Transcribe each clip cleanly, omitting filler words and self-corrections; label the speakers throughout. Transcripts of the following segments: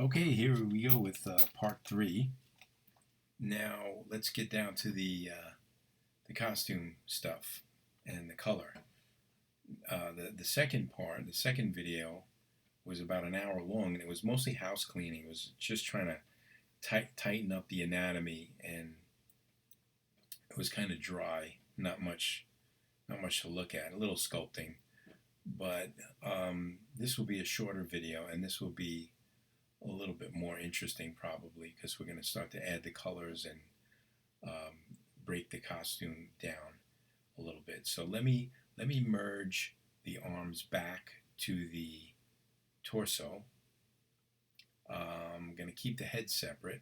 Speaker 1: Okay, here we go with part three. Now let's get down to the costume stuff and the color. The second part, the second video, was about an hour long, and it was mostly house cleaning. It was just trying to tighten up the anatomy, and it was kind of dry. Not much to look at. A little sculpting, but this will be a shorter video, and this will be a little bit more interesting probably because we're going to start to add the colors and break the costume down a little bit. So let me merge the arms back to the torso. I'm going to keep the head separate,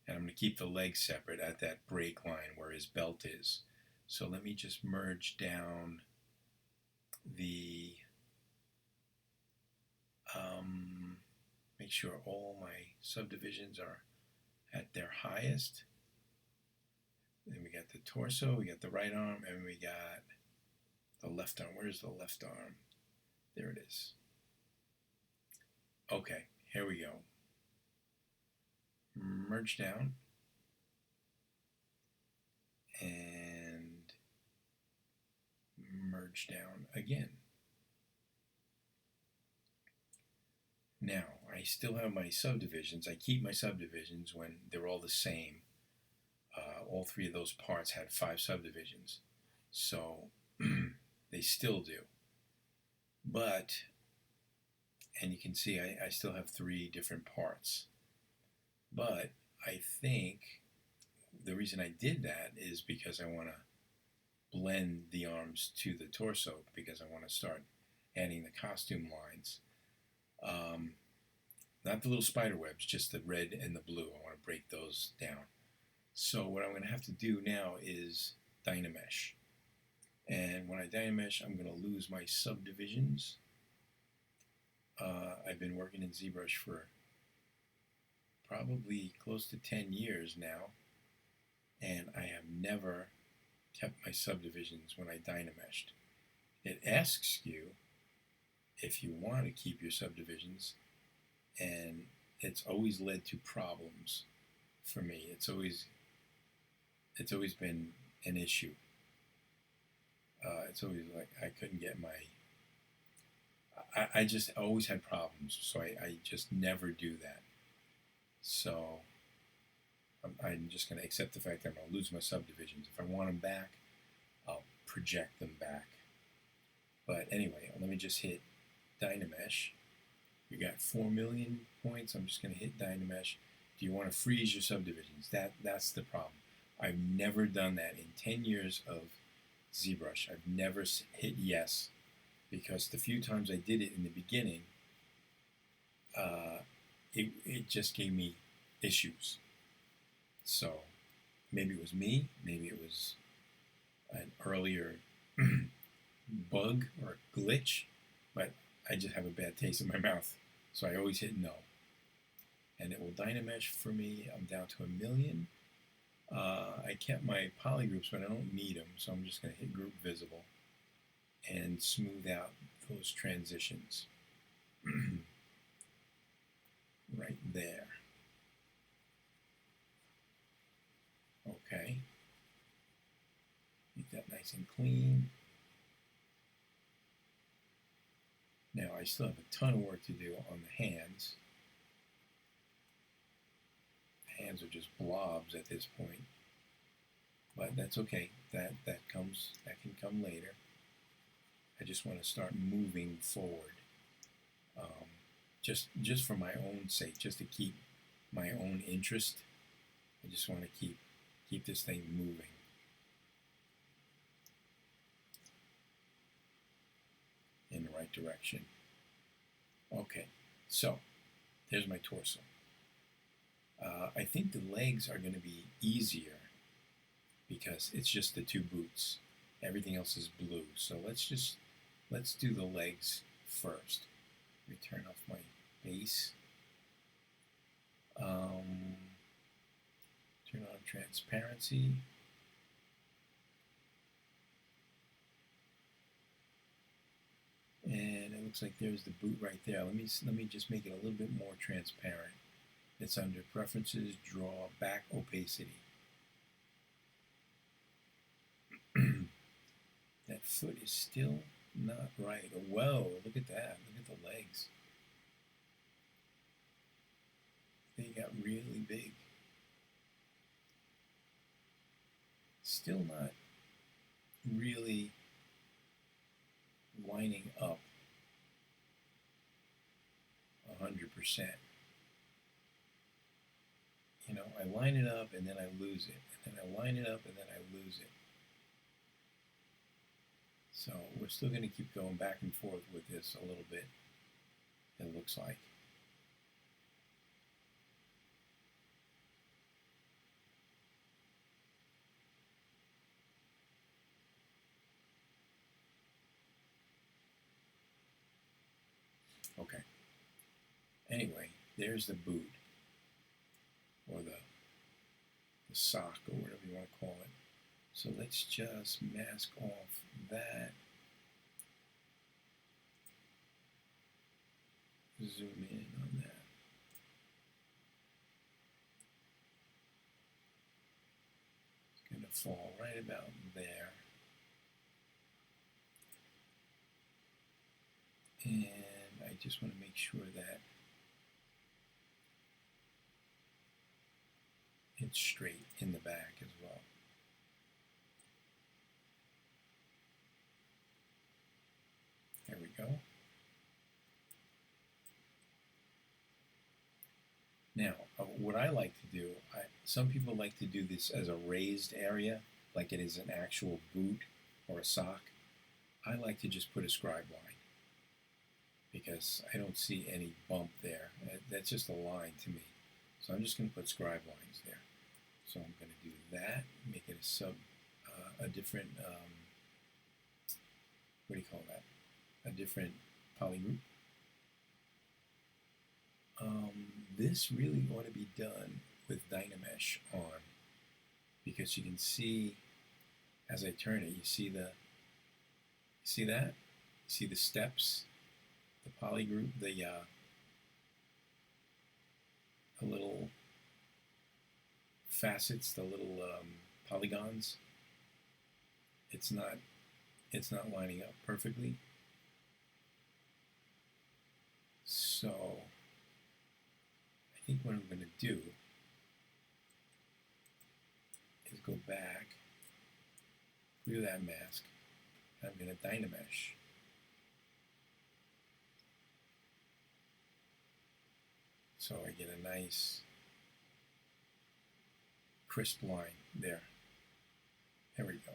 Speaker 1: and I'm going to keep the legs separate at that break line where his belt is. So let me just merge down the make sure all my subdivisions are at their highest. Then we got the torso, we got the right arm, and we got the left arm. Where's the left arm? There it is. Okay, here we go. Merge down. And merge down again. Now, I still have my subdivisions. I keep my subdivisions when they're all the same. All three of those parts had 5 subdivisions. So they still do. But, and you can see I still have 3 different parts. But I think the reason I did that is because I want to blend the arms to the torso, because I want to start adding the costume lines. Not the little spider webs, just the red and the blue. I want to break those down. So what I'm going to have to do now is Dynamesh. And when I Dynamesh, I'm going to lose my subdivisions. I've been working in ZBrush for probably close to 10 years now, and I have never kept my subdivisions when I Dynameshed. It asks you if you want to keep your subdivisions, and it's always led to problems for me. It's always been an issue. It's always like I couldn't get my. I just always had problems, so I just never do that. So I'm just going to accept the fact that I'm going to lose my subdivisions. If I want them back, I'll project them back. But anyway, let me just hit Dynamesh. We got 4 million points. I'm just going to hit Dynamesh. Do you want to freeze your subdivisions? That's the problem. I've never done that in 10 years of ZBrush. I've never hit yes, because the few times I did it in the beginning, it just gave me issues. So maybe it was me, maybe it was an earlier bug or glitch, but I just have a bad taste in my mouth, so I always hit no. And it will Dynamesh for me. I'm down to 1 million. I kept my poly groups, but I don't need them, so I'm just going to hit group visible and smooth out those transitions right there. Okay. Get that nice and clean. Now I still have a ton of work to do on the hands. The hands are just blobs at this point, but that's okay. That can come later. I just want to start moving forward, just for my own sake, just to keep my own interest. I just want to keep this thing moving. In the right direction. Okay, so there's my torso. I think the legs are going to be easier because it's just the 2 boots. Everything else is blue. So let's do the legs first. Let me turn off my base. Turn on transparency. And it looks like there's the boot right there. Let me just make it a little bit more transparent. It's under Preferences, Draw, Back Opacity. That foot is still not right. Oh, whoa, look at that. Look at the legs. They got really big. Still not really lining up 100%. You know, I line it up and then I lose it. And then I line it up and then I lose it. So we're still going to keep going back and forth with this a little bit, it looks like. Okay. Anyway, there's the boot, or the sock, or whatever you want to call it. So let's just mask off that. Zoom in on that. It's going to fall right about there. And I just want to make sure that it's straight in the back as well. There we go. Now, what I like to do, some people like to do this as a raised area, like it is an actual boot or a sock. I like to just put a scribe line because I don't see any bump there. That's just a line to me. So I'm just going to put scribe lines there. So I'm going to do that, make it a different, what do you call that? A different polygroup. This really ought to be done with Dynamesh on, because you can see as I turn it, you see that? You see the steps, the polygroup, the little facets, the little polygons. It's not lining up perfectly. So I think what I'm going to do is go back through that mask. I'm going to Dynamesh. So I get a nice crisp line there. There we go.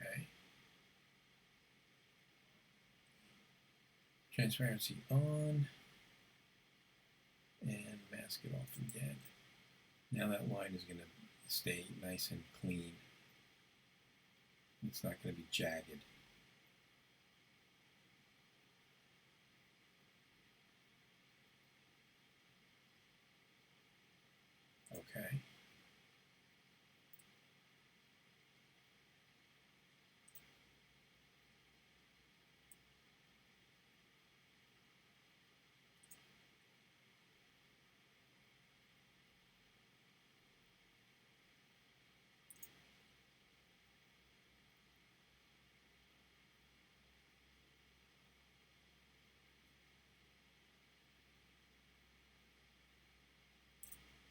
Speaker 1: Okay. Transparency on, and mask it off again. Now that line is going to stay nice and clean. It's not going to be jagged. Okay.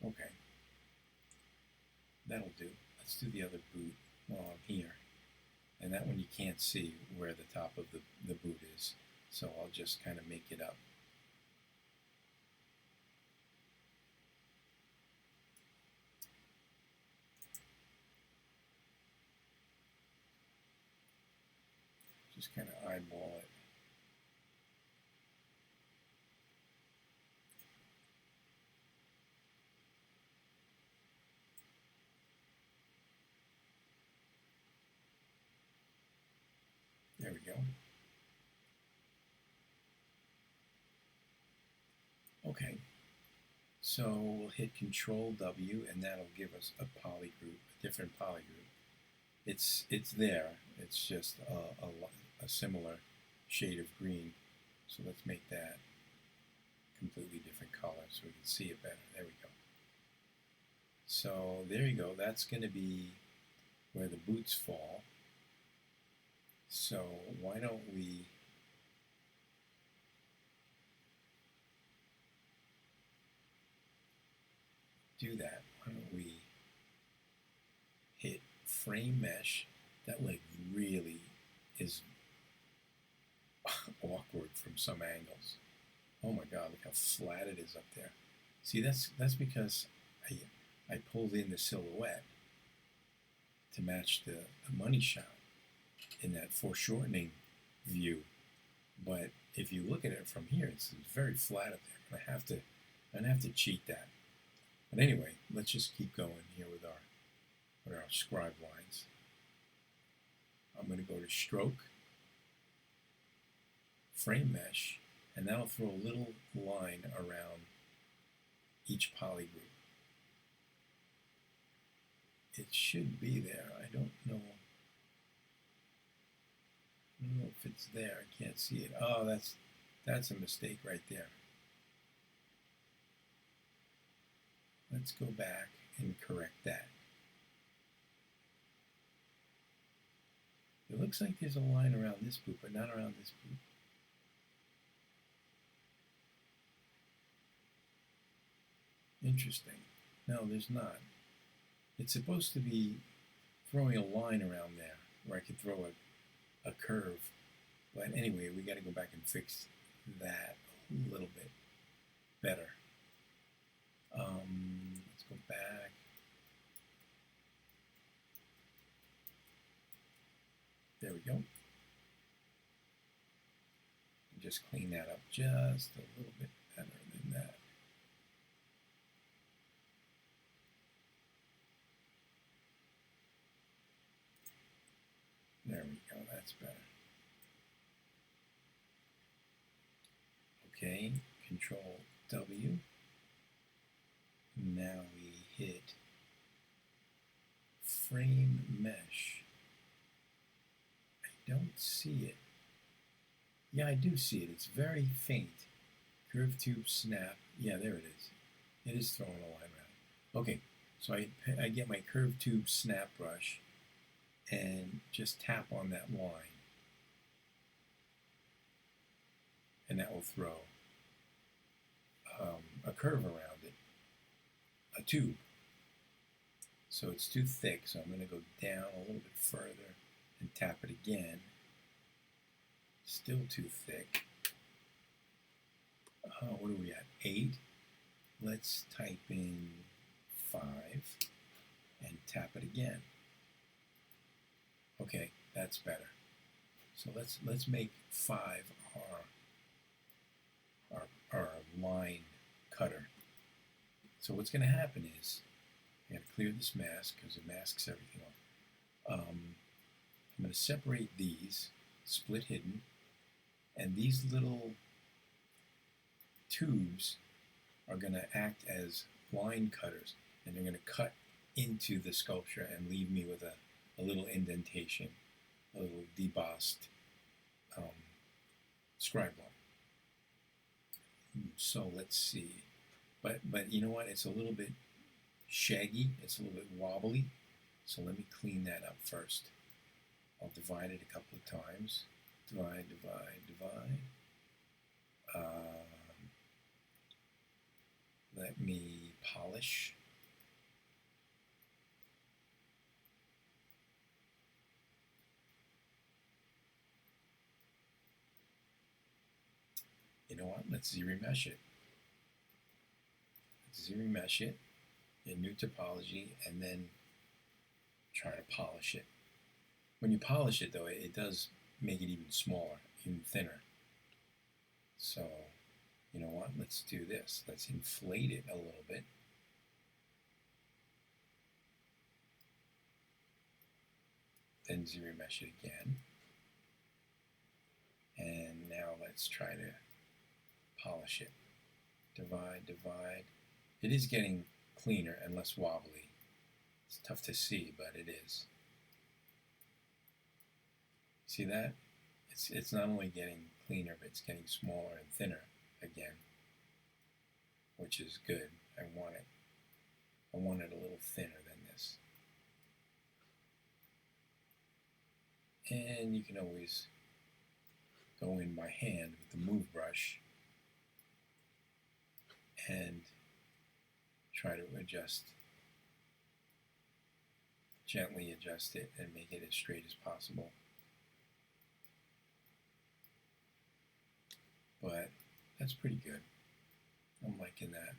Speaker 1: Okay. That'll do. Let's do the other boot while I'm here. And that one you can't see where the top of the boot is. So I'll just kind of make it up. Just kind of eyeball it. There we go. Okay. So we'll hit Control W, and that'll give us a poly group, a different poly group. It's there. It's just a similar shade of green. So let's make that completely different color so we can see it better. There we go. So there you go. That's going to be where the boots fall. So why don't we do that? Why don't we hit frame mesh? That leg really is awkward from some angles. Oh my God, look how flat it is up there. See, that's because I pulled in the silhouette to match the money shot in that foreshortening view. But if you look at it from here, it's very flat up there. I'm gonna have to cheat that. But anyway, let's just keep going here with our scribe lines. I'm gonna go to stroke, frame mesh, and that'll throw a little line around each poly group. It should be there. I don't know if it's there. I can't see it. Oh, that's a mistake right there. Let's go back and correct that. It looks like there's a line around this boot, but not around this boot. Interesting. No, there's not. It's supposed to be throwing a line around there where I could throw a curve. But anyway, we got to go back and fix that a little bit better. Let's go back. There we go. Just clean that up just a little bit better than that. There we go, that's better. Okay, Control W. Now we hit frame mesh. I don't see it. Yeah, I do see it. It's very faint. Curve tube snap. Yeah, there it is. It is throwing a line around. Okay, so I get my curve tube snap brush and just tap on that line. And that will throw a curve around it, a tube. So it's too thick, so I'm going to go down a little bit further and tap it again. Still too thick. What are we at? 8. Let's type in 5 and tap it again. Okay, that's better. So let's make 5 our line cutter. So what's going to happen is I got to clear this mask because it masks everything off. I'm going to separate these, split hidden, and these little tubes are going to act as line cutters, and they're going to cut into the sculpture and leave me with a little indentation, a little debossed scribe line. So let's see. But you know what? It's a little bit shaggy. It's a little bit wobbly. So let me clean that up first. I'll divide it a couple of times. Divide, divide, divide. Let me polish. You know what? Let's Z-remesh it. Let's Z-remesh it in new topology and then try to polish it. When you polish it, though, it does make it even smaller, even thinner. So, you know what? Let's do this. Let's inflate it a little bit. Then Z-remesh it again. And now let's try to polish it. Divide, divide. It is getting cleaner and less wobbly. It's tough to see, but it is. See that? It's not only getting cleaner, but it's getting smaller and thinner again, which is good. I want it a little thinner than this. And you can always go in by hand with the move brush and try to gently adjust it and make it as straight as possible. But that's pretty good. I'm liking that.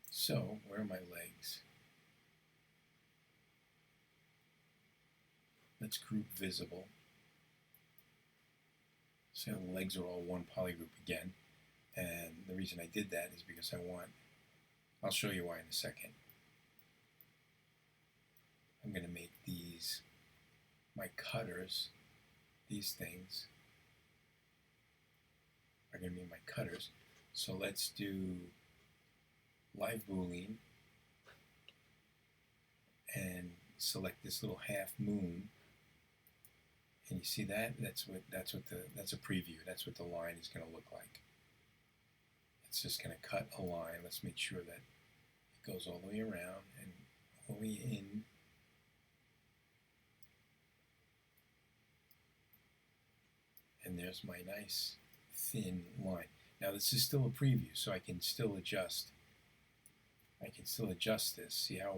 Speaker 1: So, where are my legs? Let's group visible. So the legs are all one polygroup again. And the reason I did that is because I'll show you why in a second. I'm going to make these my cutters. These things are going to be my cutters. So let's do live boolean and select this little half moon. And you see that? That's a preview. That's what the line is going to look like. It's just going to cut a line. Let's make sure that it goes all the way around and all the way in. And there's my nice thin line. Now this is still a preview, so I can still adjust. I can still adjust this. See how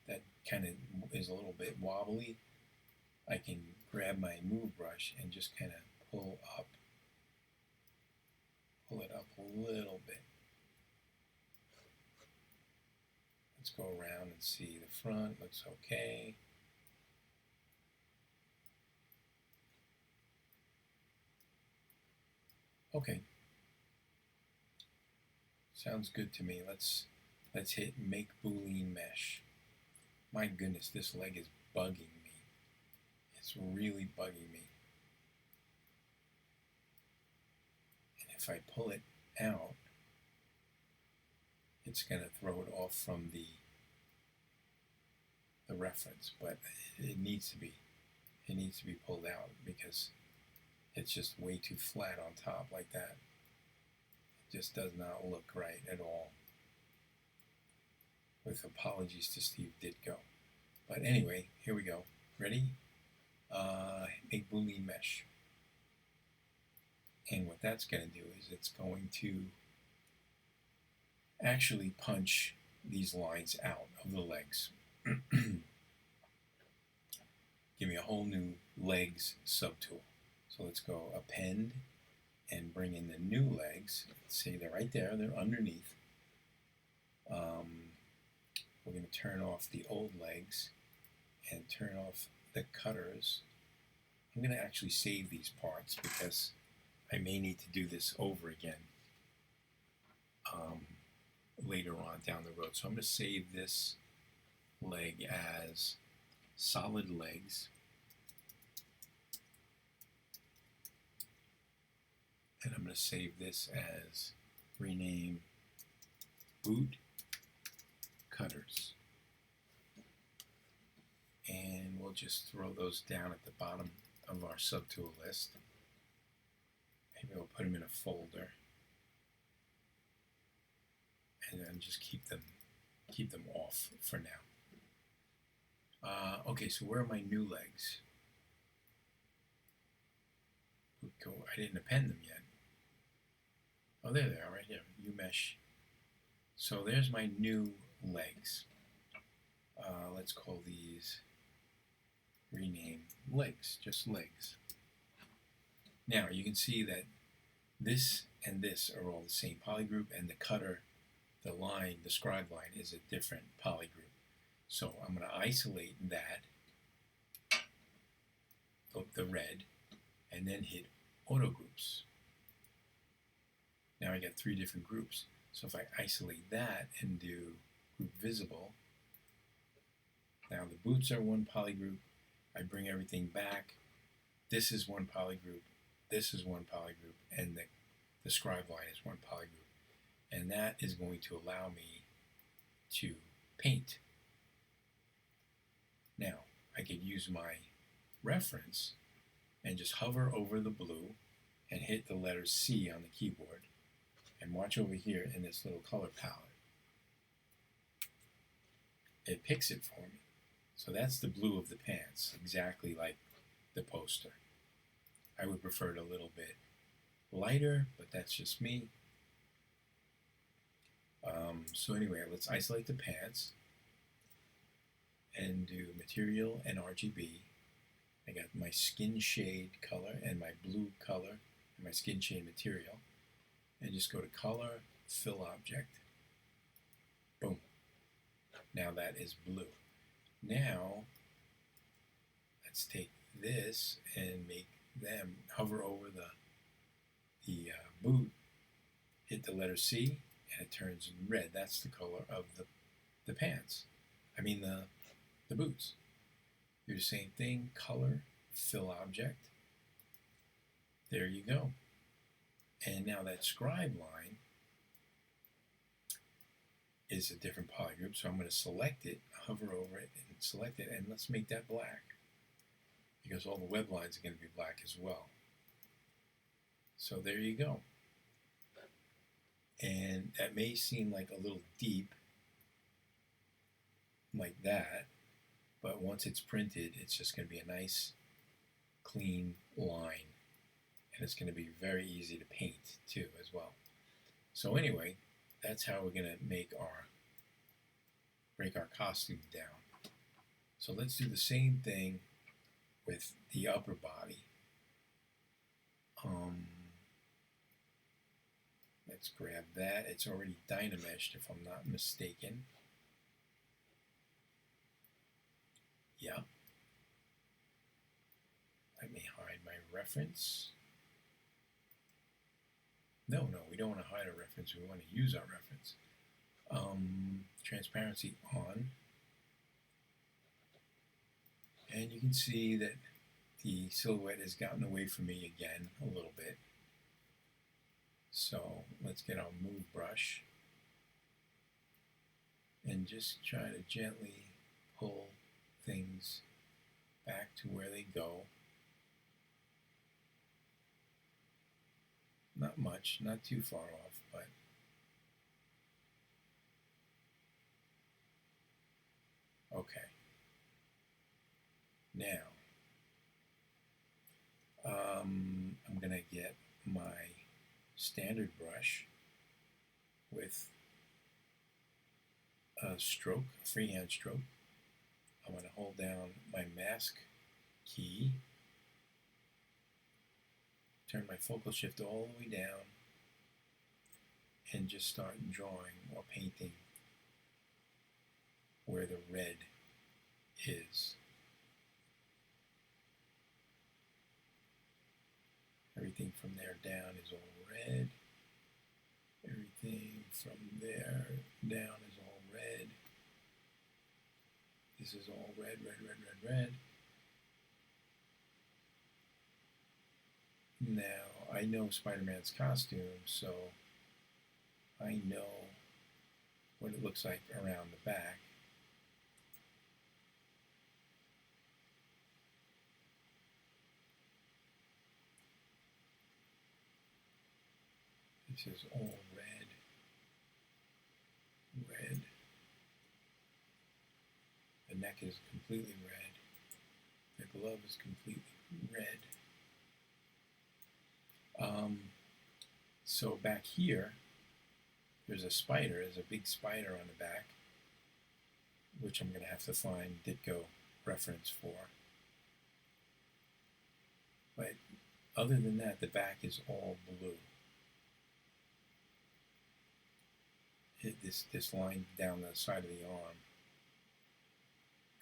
Speaker 1: that kind of is a little bit wobbly? I can grab my move brush and just kind of pull it up a little bit. Let's go around and see the front. Looks okay. Okay. Sounds good to me. Let's hit make boolean mesh. My goodness, this leg is bugging me. It's really bugging me. And if I pull it out, it's going to throw it off from the reference, but it needs to be pulled out because it's just way too flat on top like that. It just does not look right at all. With apologies to Steve Ditko. But anyway, here we go. Ready? Make boolean mesh. And what that's going to do is it's going to actually punch these lines out of the legs. Give me a whole new legs subtool. So let's go append and bring in the new legs. See, they're right there. They're underneath. We're going to turn off the old legs and turn off the cutters. I'm going to actually save these parts because I may need to do this over again later on down the road. So I'm going to save this leg as solid legs. And I'm going to save this as rename boot cutters. And we'll just throw those down at the bottom of our subtool list. Maybe we'll put them in a folder. And then just keep them off for now. Okay, so where are my new legs? I didn't append them yet. Oh, there they are, right here. U-mesh. So there's my new legs. Let's call these rename legs, just legs. Now you can see that this and this are all the same polygroup, and the cutter, the line, the scribe line is a different polygroup. So I'm going to isolate that, the red, and then hit auto groups. Now I got 3 different groups. So if I isolate that and do group visible, now the boots are one polygroup. I bring everything back. This is one polygroup. This is one polygroup, and the scribe line is one polygroup. And that is going to allow me to paint. Now, I could use my reference and just hover over the blue and hit the letter C on the keyboard. And watch over here in this little color palette. It picks it for me. So that's the blue of the pants, exactly like the poster. I would prefer it a little bit lighter, but that's just me. So anyway, let's isolate the pants and do material and RGB. I got my skin shade color and my blue color and my skin shade material. And just go to color, fill object. Boom. Now that is blue. Now, let's take this and make them hover over the boot, hit the letter C, and it turns red. That's the color of the pants. I mean the boots. Do the same thing, color, fill object. There you go. And now that scribe line is a different polygroup, so I'm going to select it, hover over it, and select it, and let's make that black, because all the web lines are going to be black as well. So there you go. And that may seem like a little deep, like that, but once it's printed, it's just going to be a nice, clean line. And it's going to be very easy to paint too as well. So anyway, that's how we're going to break our costume down. So let's do the same thing with the upper body. Let's grab that. It's already dynameshed if I'm not mistaken. Yeah. Let me hide my reference. No, we don't want to hide our reference. We want to use our reference. Transparency on. And you can see that the silhouette has gotten away from me again a little bit. So let's get our move brush and just try to gently pull things back to where they go. Not much, not too far off, but okay. Now, I'm going to get my standard brush with a stroke, a freehand stroke. I'm going to hold down my mask key, turn my focal shift all the way down, and just start drawing or painting where the red is. Everything from there down is all red. Everything from there down is all red. This is all red, red, red, red, red. Now, I know Spider-Man's costume, so I know what it looks like around the back. This is all red, red. The neck is completely red. The glove is completely red. So back here, there's a spider. There's a big spider on the back, which I'm going to have to find Ditko reference for. But other than that, the back is all blue. This line down the side of the arm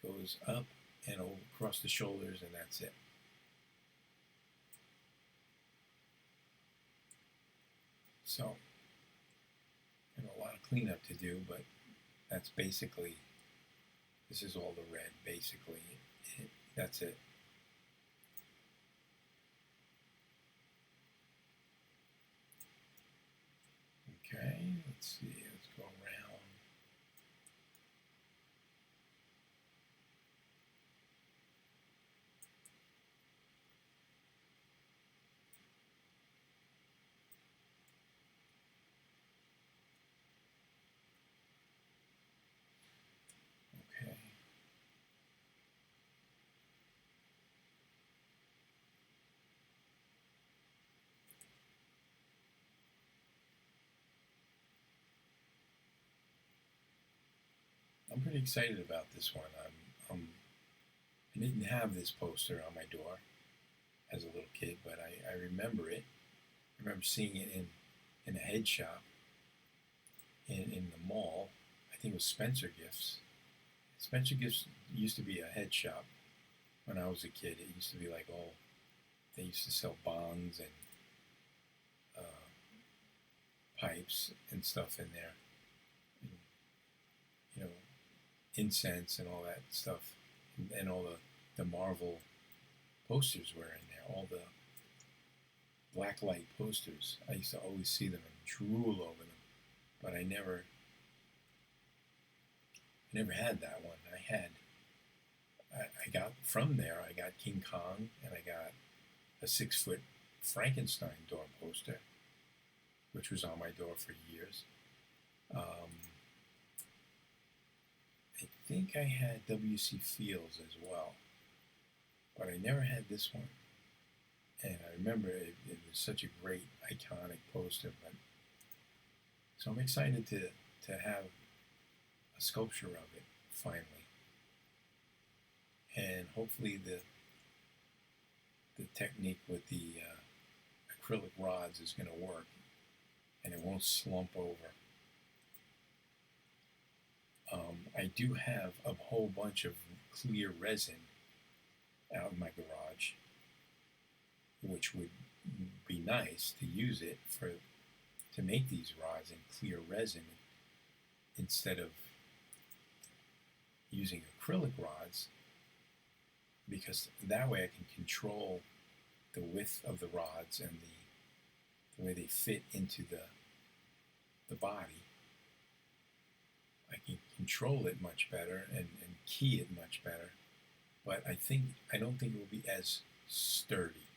Speaker 1: goes up and over, across the shoulders, and that's it. So, and a lot of cleanup to do, but that's basically, this is all the red, basically. That's it. Okay, let's see, let's go around. Okay. I'm pretty excited about this one. I didn't have this poster on my door as a little kid, but I remember it. I remember seeing it in a head shop in the mall. I think it was Spencer Gifts. Spencer Gifts used to be a head shop when I was a kid. It used to be like all, they used to sell bonds and pipes and stuff in there. And, you know, incense and all that stuff. And all the Marvel posters were in there. All the black light posters. I used to always see them and drool over them. But I never had that one. I got from there, I got King Kong, and I got a 6-foot Frankenstein door poster, which was on my door for years. I think I had W.C. Fields as well, but I never had this one. And I remember it was such a great, iconic poster. But so I'm excited to have a sculpture of it finally, and hopefully the technique with the acrylic rods is going to work, and it won't slump over. I do have a whole bunch of clear resin out in my garage, which would be nice to use it to make these rods in clear resin instead of using acrylic rods, because that way I can control the width of the rods and the way they fit into the body. I can control it much better and key it much better, but I don't think it will be as sturdy.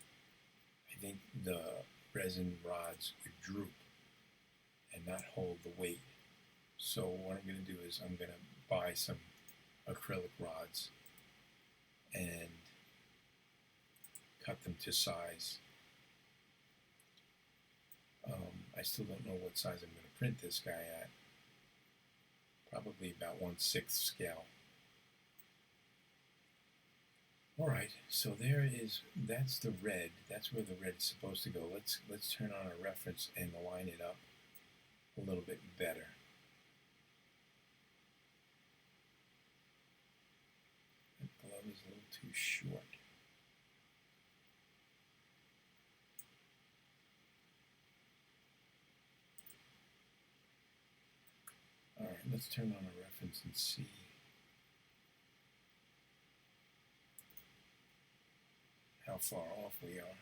Speaker 1: I think the resin rods would droop and not hold the weight. So what I'm going to do is I'm going to buy some acrylic rods and cut them to size. I still don't know what size I'm going to print this guy at. Probably about 1/6 scale. Alright, so that's the red. That's where the red is supposed to go. Let's turn on our reference and align it up a little bit better. That glove is a little too short. Alright, let's turn on our reference and see. How far off we are.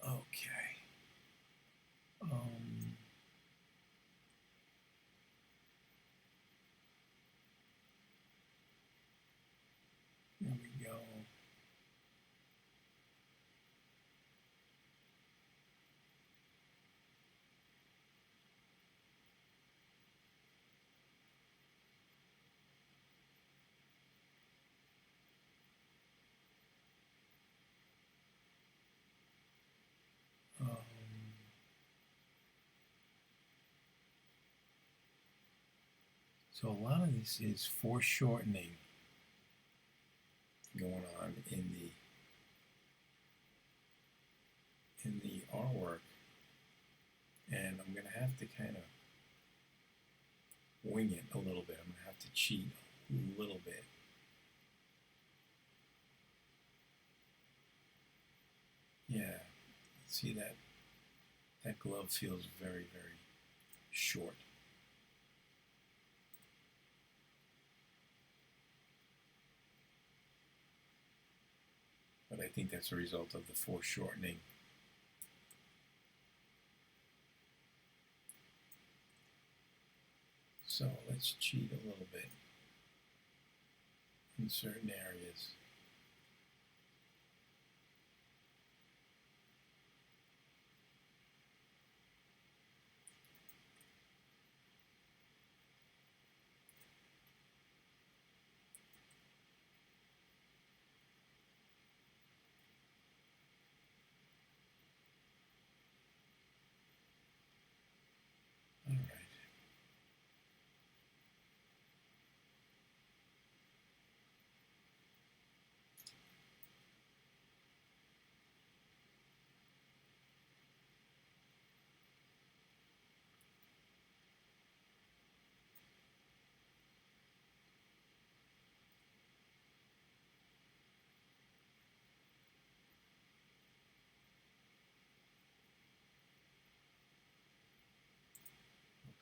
Speaker 1: Okay. There we go. So a lot of this is foreshortening going on in the artwork, and I'm going to have to kind of wing it a little bit. I'm going to have to cheat a little bit. Yeah, see that glove feels very, very short. think that's a result of the foreshortening. So let's cheat a little bit in certain areas. All right.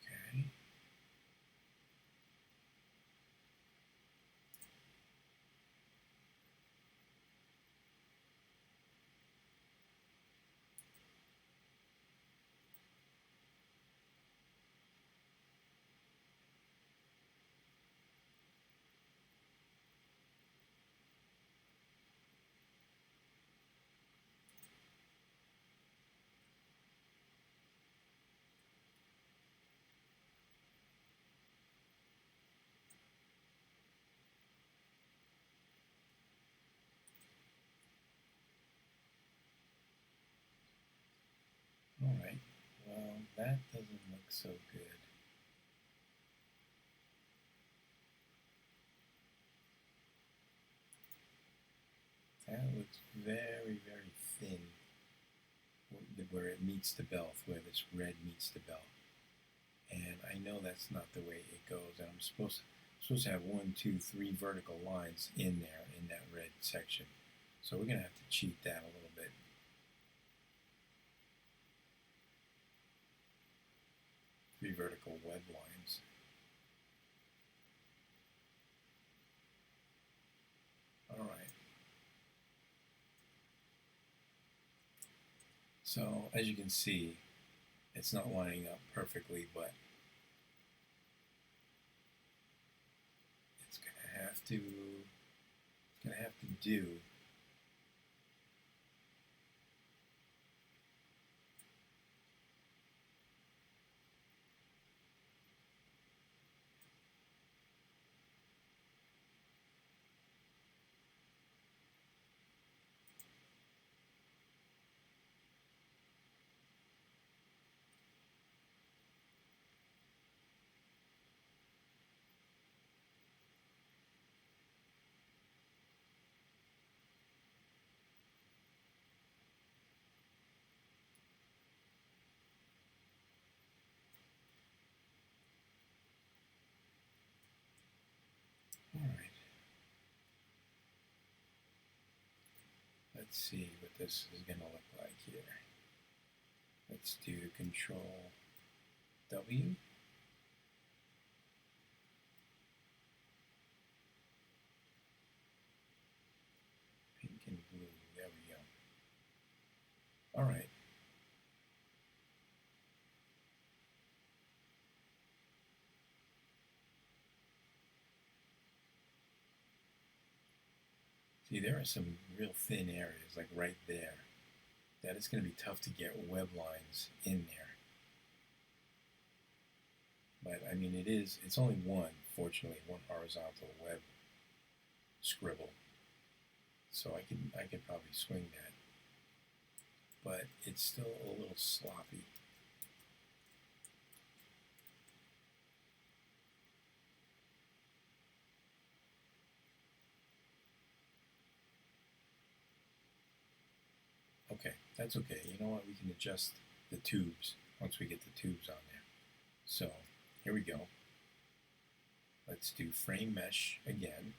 Speaker 1: Okay. All right. Well, that doesn't look so good. That looks very, very thin where it meets the belt, where this red meets the belt. And I know that's not the way it goes. And I'm supposed to have 1, 2, 3 vertical lines in there in that red section. So we're going to have to cheat that a little bit. Three vertical web lines. All right. So as you can see, it's not lining up perfectly, but it's gonna have to do. All right. Let's see what this is going to look like here. Let's do Control W. Pink and blue. There we go. All right. See, there are some real thin areas, like right there, that it's going to be tough to get web lines in there. But I mean, it's only one, fortunately, one horizontal web scribble. So I could probably swing that. But it's still a little sloppy. Okay, that's okay. You know what? We can adjust the tubes once we get the tubes on there. So here we go. Let's do frame mesh again.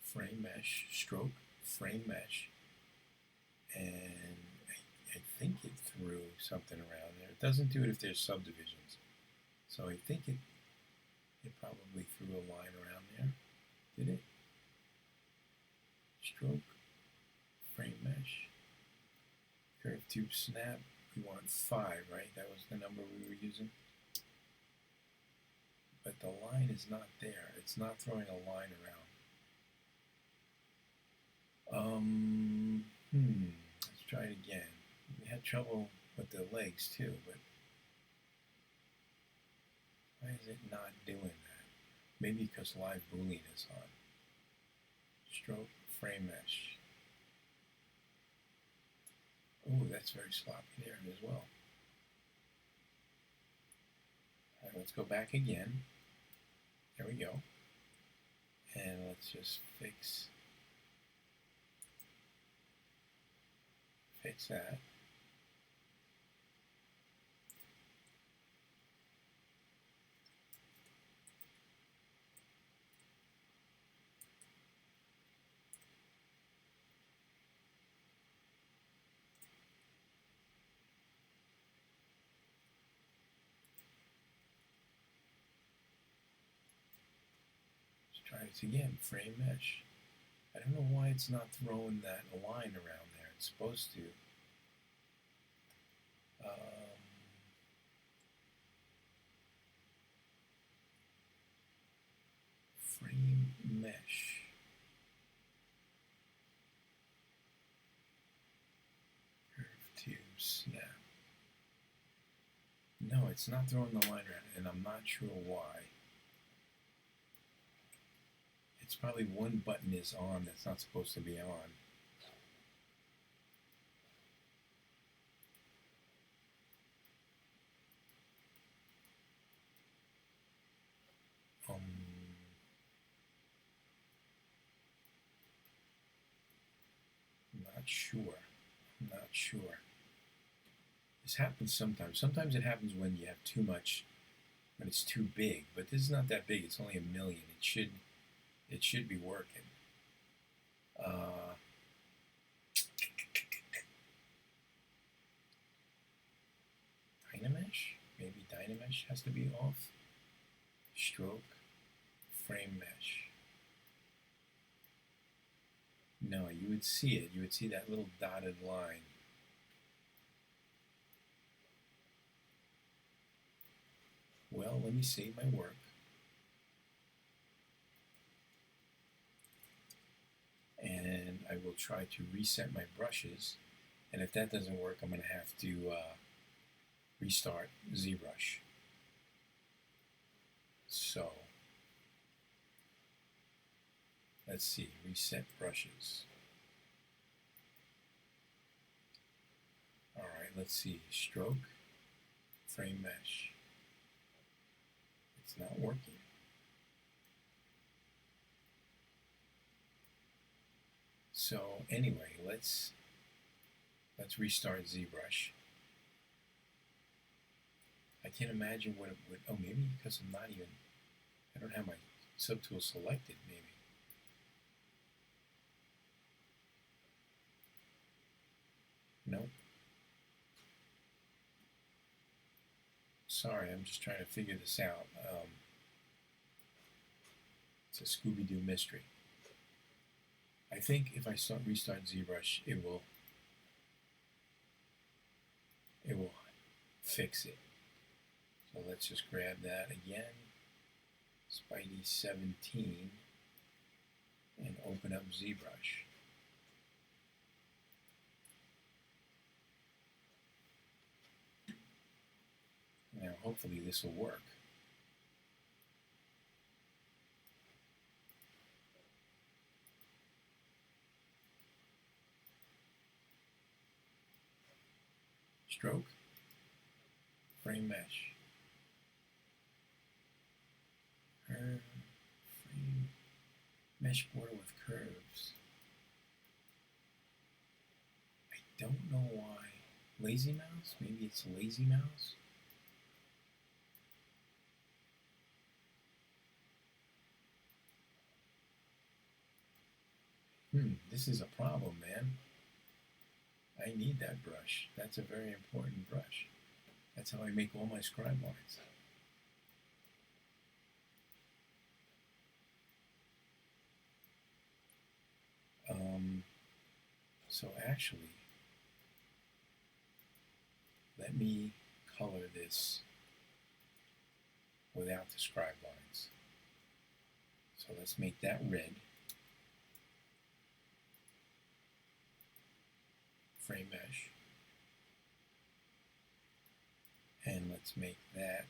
Speaker 1: Frame mesh, stroke, frame mesh. And I think it threw something around there. It doesn't do it if there's subdivisions. So I think it probably threw a line around there. Did it? Stroke, tube snap, we want 5, right? That was the number we were using. But the line is not there. It's not throwing a line around. Let's try it again. We had trouble with the legs too, but why is it not doing that? Maybe because live boolean is on. Stroke, frame mesh. Oh, that's very sloppy there as well. All right, let's go back again. There we go. And let's just fix that. Try this again, frame mesh. I don't know why it's not throwing that line around there. It's supposed to. Frame mesh. Curve tube snap. No, it's not throwing the line around, and I'm not sure why. It's probably one button is on that's not supposed to be on. I'm not sure. This happens sometimes. Sometimes it happens when you have too much, when it's too big. But this is not that big. It's only 1 million. It should be working. Dynamesh? Maybe Dynamesh has to be off. Stroke, frame mesh. No, you would see it. You would see that little dotted line. Well, let me save my work. And I will try to reset my brushes. And if that doesn't work, I'm going to have to restart ZBrush. So, let's see, reset brushes. All right, let's see, stroke, frame mesh. It's not working. So anyway, let's restart ZBrush. I can't imagine what it would, oh, maybe because I don't have my subtool selected, maybe. Nope. Sorry, I'm just trying to figure this out. It's a Scooby-Doo mystery. I think if I restart ZBrush, it will fix it. So let's just grab that again, Spidey 17, and open up ZBrush. Now hopefully this will work. Stroke, frame mesh. Curve, frame, mesh border with curves. I don't know why. Lazy mouse? Maybe it's lazy mouse? This is a problem, man. I need that brush. That's a very important brush. That's how I make all my scribe lines. So actually, let me color this without the scribe lines. So let's make that red. Frame mesh. And let's make that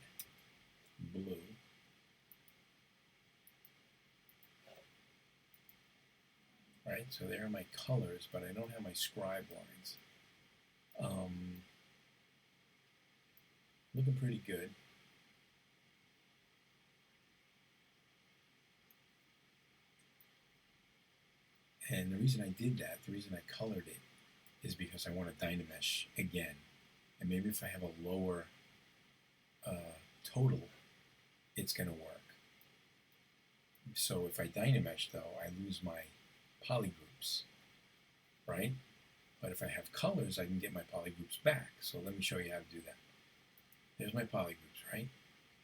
Speaker 1: blue. Right, so there are my colors, but I don't have my scribe lines. Looking pretty good. And the reason I did that, the reason I colored it, is because I want to Dynamesh again. And maybe if I have a lower total, it's going to work. So if I Dynamesh, though, I lose my polygroups, right? But if I have colors, I can get my polygroups back. So let me show you how to do that. There's my polygroups, right?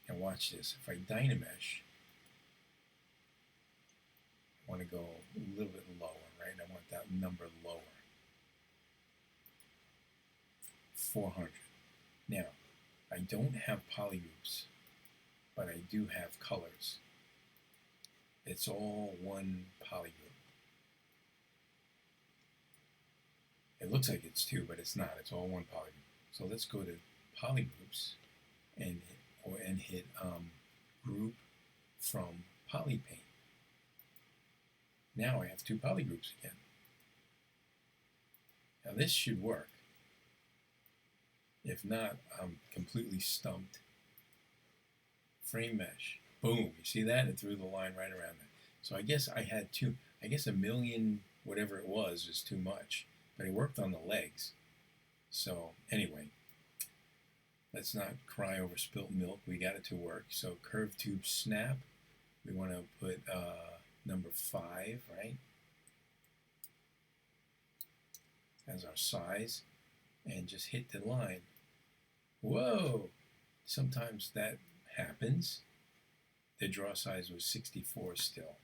Speaker 1: And watch this. If I Dynamesh, I want to go a little bit lower, right? I want that number lower. 400. Now, I don't have polygroups, but I do have colors. It's all one polygroup. It looks like it's two, but it's not. It's all one polygroup. So let's go to polygroups and hit group from polypaint. Now I have two polygroups again. Now this should work. If not, I'm completely stumped. Frame mesh. Boom. You see that? It threw the line right around there. So I guess I had two. I guess a million, whatever it was too much. But it worked on the legs. So anyway, let's not cry over spilt milk. We got it to work. So curved tube snap. We want to put number 5, right? As our size. And just hit the line. Whoa! Sometimes that happens. The draw size was 64 still.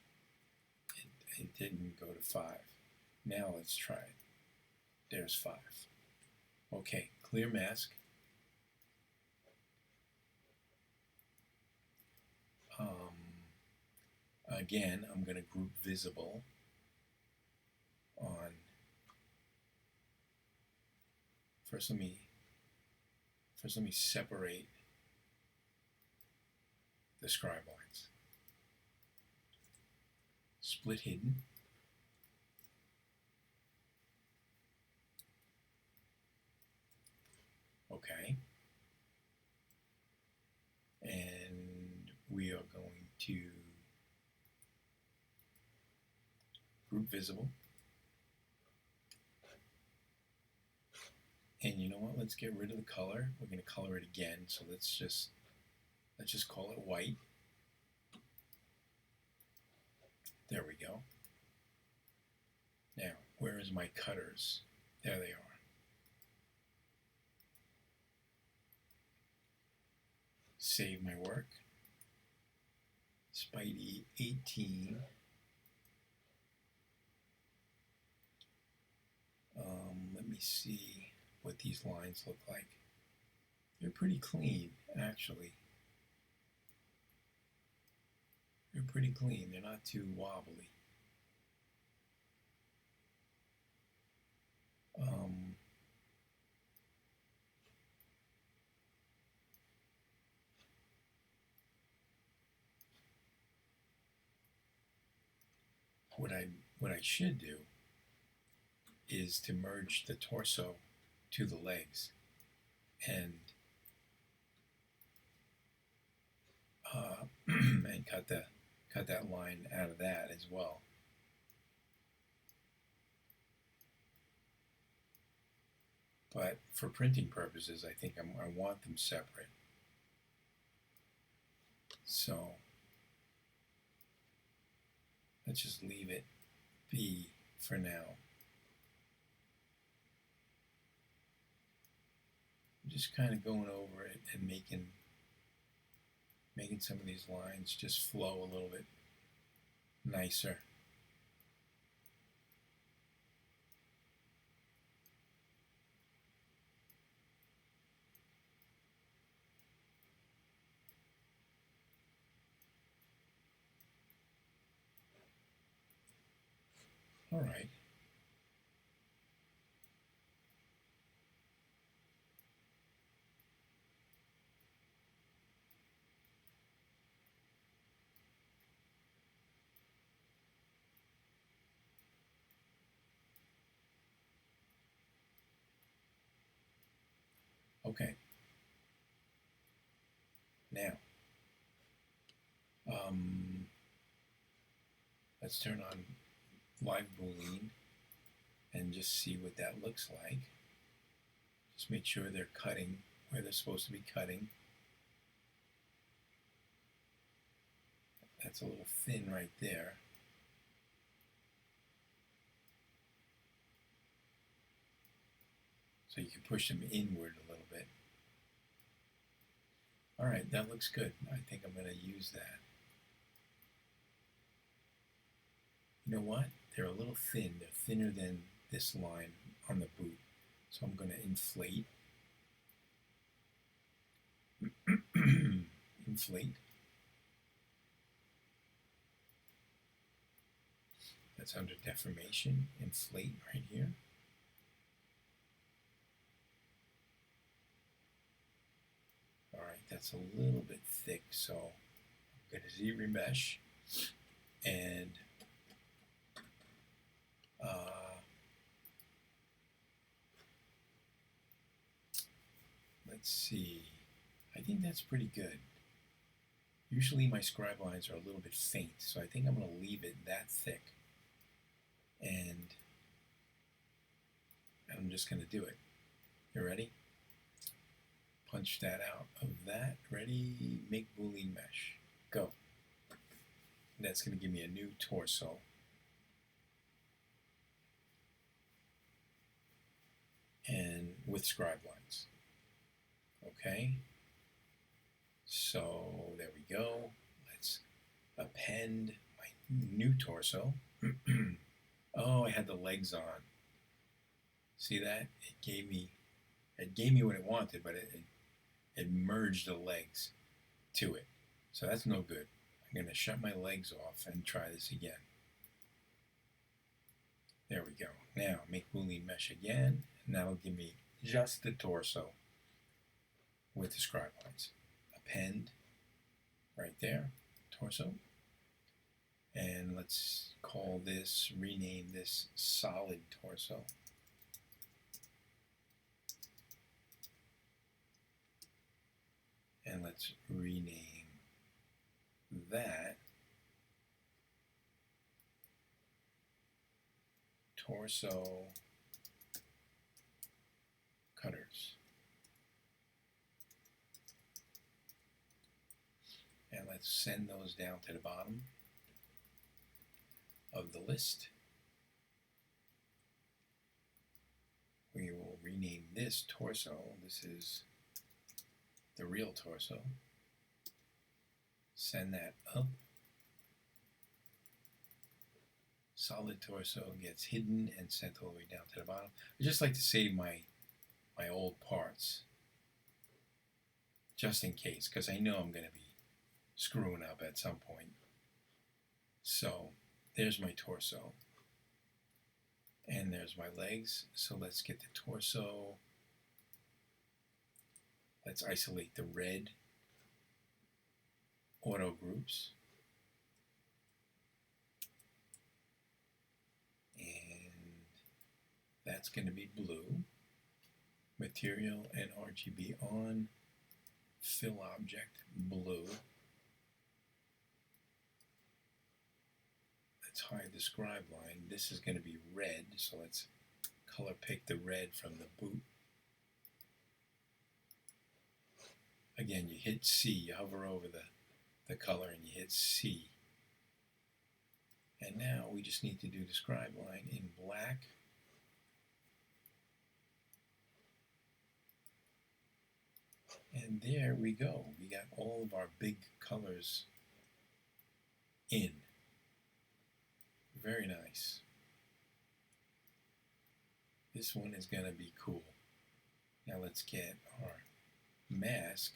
Speaker 1: It didn't go to 5. Now let's try it. There's 5. Okay, clear mask. Again, I'm going to group visible on. First, let me separate the scribe lines. Split hidden. Okay. And we are going to group visible. And you know what? Let's get rid of the color. We're going to color it again. So let's just call it white. There we go. Now, where is my cutters? There they are. Save my work. Spidey 18. Let me see what these lines look like. They're pretty clean, actually. They're pretty clean. They're not too wobbly. What I should do is to merge the torso to the legs and and cut that line out of that as well. But for printing purposes, I think I want them separate. So let's just leave it be for now. I'm just kind of going over it and making some of these lines just flow a little bit nicer. All right. Okay. Now, let's turn on live boolean and just see what that looks like. Just make sure they're cutting where they're supposed to be cutting. That's a little thin right there. So you can push them inward a little bit. All right, that looks good. I think I'm going to use that. You know what? They're a little thin. They're thinner than this line on the boot. So I'm going to inflate. Inflate. That's under deformation. Inflate right here. All right, that's a little bit thick, so I'm going to Z-remesh and let's see. I think that's pretty good. Usually my scribe lines are a little bit faint, so I think I'm going to leave it that thick. And I'm just going to do it. You ready? Punch that out of that. Ready? Make boolean mesh. Go. And that's going to give me a new torso. And with scribe lines. Okay. So there we go. Let's append my new torso. Oh, I had the legs on. See that? It gave me what it wanted, but it merged the legs to it. So that's no good. I'm going to shut my legs off and try this again. There we go. Now make boolean mesh again, and that'll give me just the torso with the scribe lines. Append right there, torso. And let's call this, rename this solid torso. And let's rename that torso cutters. And let's send those down to the bottom of the list. We will rename this torso. This is the real torso. Send that up. Solid torso gets hidden and sent all the way down to the bottom. I just like to save my old parts just in case, because I know I'm going to be screwing up at some point. So there's my torso. And there's my legs. So let's get the torso. Let's isolate the red auto groups. And that's going to be blue. Material and RGB on. Fill object blue. Let's hide the scribe line. This is going to be red, so let's color pick the red from the boot. Again, you hit C, you hover over the color and you hit C. And now we just need to do the scribe line in black. And there we go. We got all of our big colors in. Very nice. This one is going to be cool. Now let's get our mask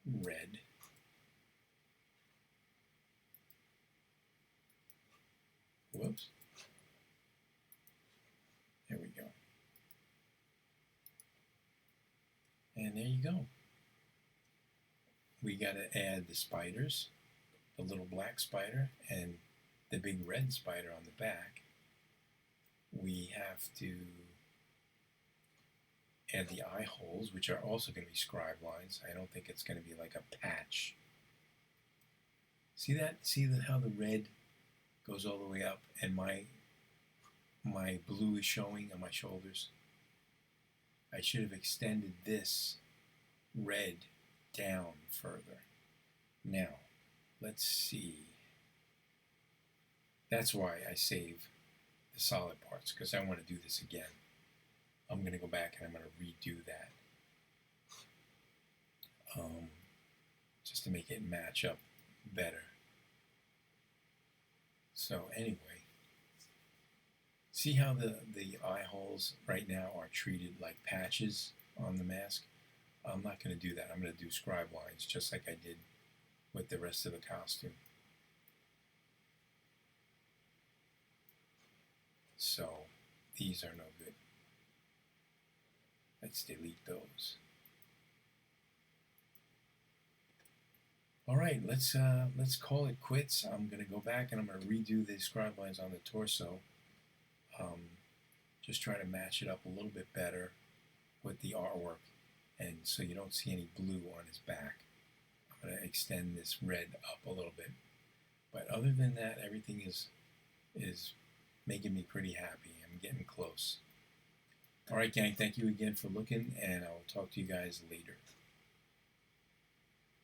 Speaker 1: red. Whoops. Whoops. There we go. And there you go. We got to add the spiders, the little black spider and the big red spider on the back. We have to add the eye holes, which are also going to be scribe lines. I don't think it's going to be like a patch. See that? See how the red goes all the way up and my blue is showing on my shoulders? I should have extended this red down further. Now, let's see. That's why I save the solid parts, because I want to do this again. I'm going to go back and I'm going to redo that. Just to make it match up better. So anyway, see how the eye holes right now are treated like patches on the mask? I'm not going to do that. I'm going to do scribe lines just like I did with the rest of the costume. So these are no good. Let's delete those. All right, let's call it quits. I'm going to go back and I'm going to redo the scribe lines on the torso. Just try to match it up a little bit better with the artwork, and so you don't see any blue on his back. I'm going to extend this red up a little bit. But other than that, everything is making me pretty happy. I'm getting close. All right, gang, thank you again for looking, and I will talk to you guys later.